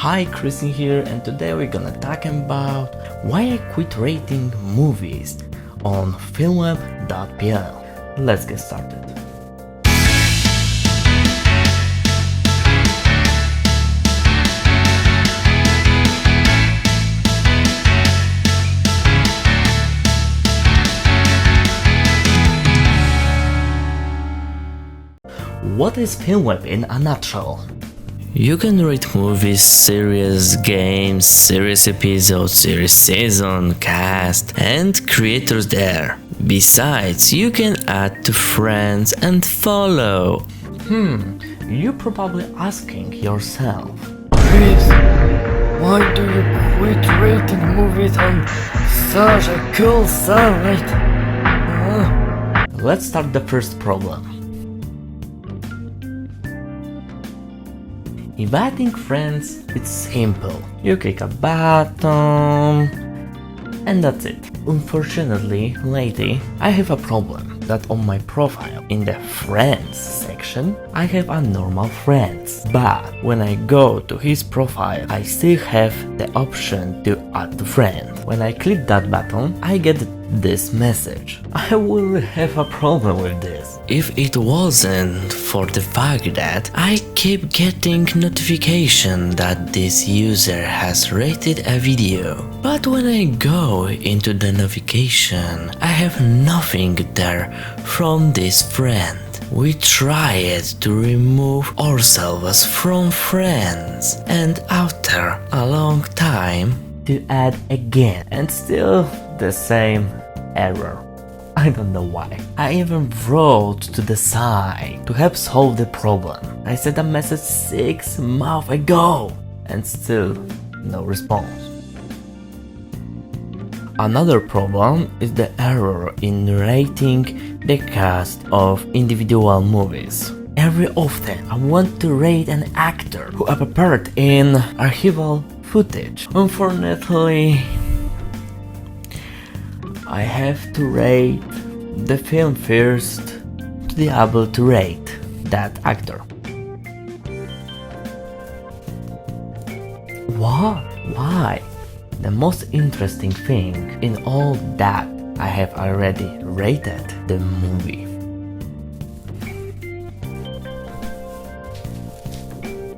Hi, Christian here, and today we're gonna talk about why I quit rating movies on FilmWeb.pl. Let's get started. What is FilmWeb in a nutshell? You can rate movies, series, games, series episodes, series season, cast, and creators there. Besides, you can add to friends and follow. You're probably asking yourself, Chris, why do you quit rating movies on such a cool site? Let's start the first problem. Inviting friends, it's simple. You click a button and that's it. Unfortunately, lately, I have a problem that on my profile, in the friends section, I have a normal friends. But when I go to his profile, I still have the option to add to friend. When I click that button, I get this message. I will have a problem with this. If it wasn't for the fact that I keep getting notification that this user has rated a video. But when I go into the notification, I have nothing there from this friend. We tried to remove ourselves from friends and after a long time to add again and still the same error. I don't know why. I even wrote to the site to help solve the problem. I sent a message 6 months ago and still no response. Another problem is the error in rating the cast of individual movies. Every often I want to rate an actor who appeared in archival footage. Unfortunately, I have to rate the film first to be able to rate that actor. What? Why? The most interesting thing in all that I have already rated the movie.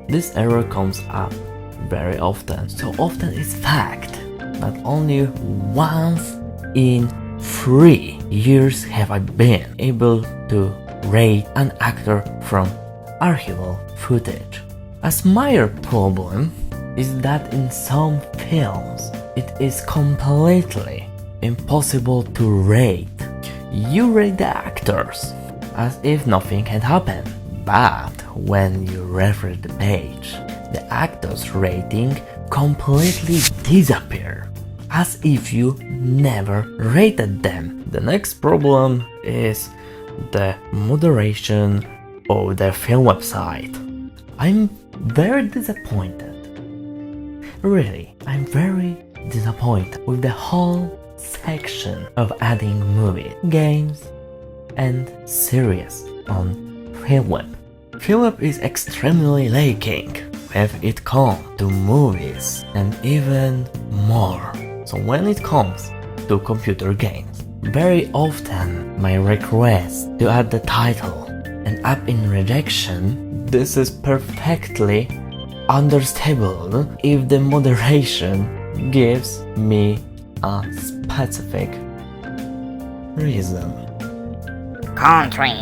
This error comes up very often. So often it's fact that only once in 3 years have I been able to rate an actor from archival footage. A minor problem is that in some films it is completely impossible to rate. You rate the actors as if nothing had happened, but when you refresh the page, the actors' rating completely disappear, as if you never rated them. The next problem is the moderation of the film website. I'm very disappointed. Really, I'm very disappointed with the whole section of adding movies, games, and series on FilmWeb. FilmWeb is extremely lacking when it comes to movies and even more. So when it comes to computer games, very often my request to add the title and up in rejection, this is perfectly understandable if the moderation gives me a specific reason. Country.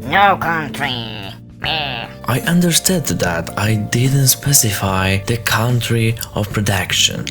No country. Meh. I understood that I didn't specify the country of production,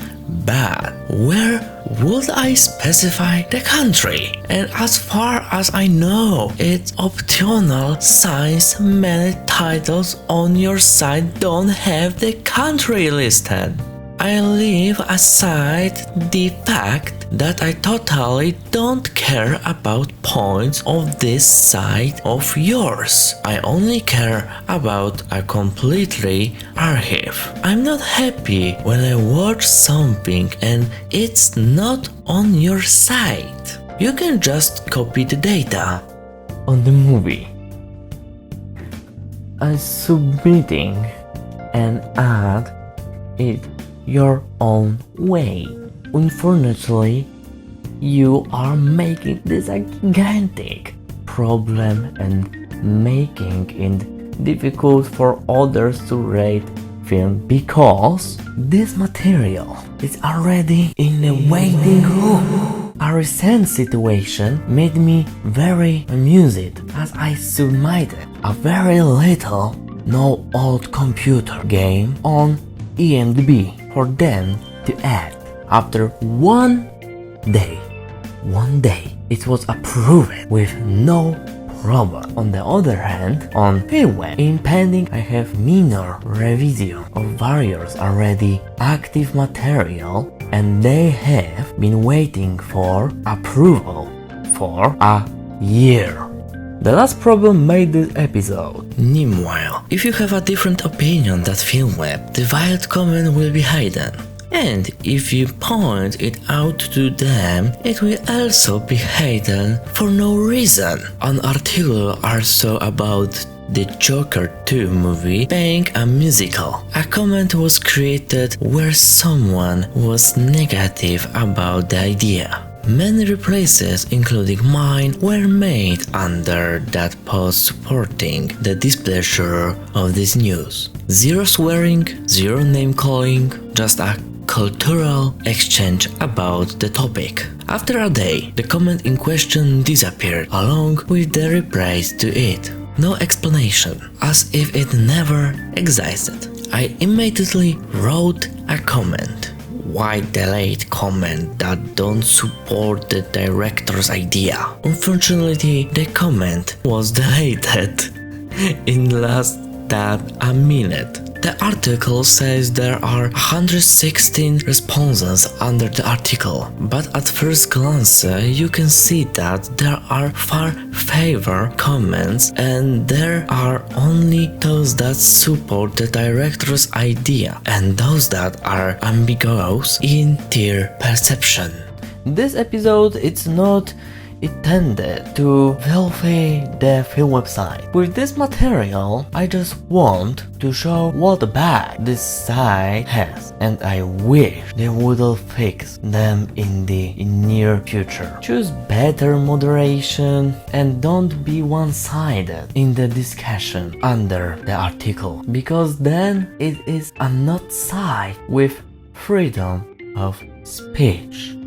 but where would I specify the country? And as far as I know, it's optional since many titles on your site don't have the country listed. I leave aside the fact that I totally don't care about points of this site of yours. I only care about a completely archive. I'm not happy when I watch something and it's not on your site. You can just copy the data on the movie. I'm submitting an ad it your own way. Unfortunately, you are making this a gigantic problem and making it difficult for others to rate film because this material is already in the waiting room. A recent situation made me very amused as I submitted a very little, no old computer game on IMDb for them to add. After one day, it was approved with no problem. On the other hand, on FilmWeb, impending I have minor revision of various already active material and they have been waiting for approval for a year. The last problem made this episode. Meanwhile, if you have a different opinion than FilmWeb, the valid comment will be hidden. And if you point it out to them, it will also be hidden for no reason. An article also about the Joker 2 movie being a musical. A comment was created where someone was negative about the idea. Many replies, including mine, were made under that post supporting the displeasure of this news. Zero swearing, zero name calling, just a cultural exchange about the topic. After a day, the comment in question disappeared along with the replies to it. No explanation, as if it never existed. I immediately wrote a comment. Why delete comment that don't support the director's idea? Unfortunately, the comment was deleted in less than a minute. The article says there are 116 responses under the article, but at first glance you can see that there are far fewer comments and there are only those that support the director's idea and those that are ambiguous in their perception. This episode is not intended to vilify the film website. With this material, I just want to show what bad this site has, and I wish they would fix them in the near future. Choose better moderation and don't be one-sided in the discussion under the article, because then it is a not site with freedom of speech.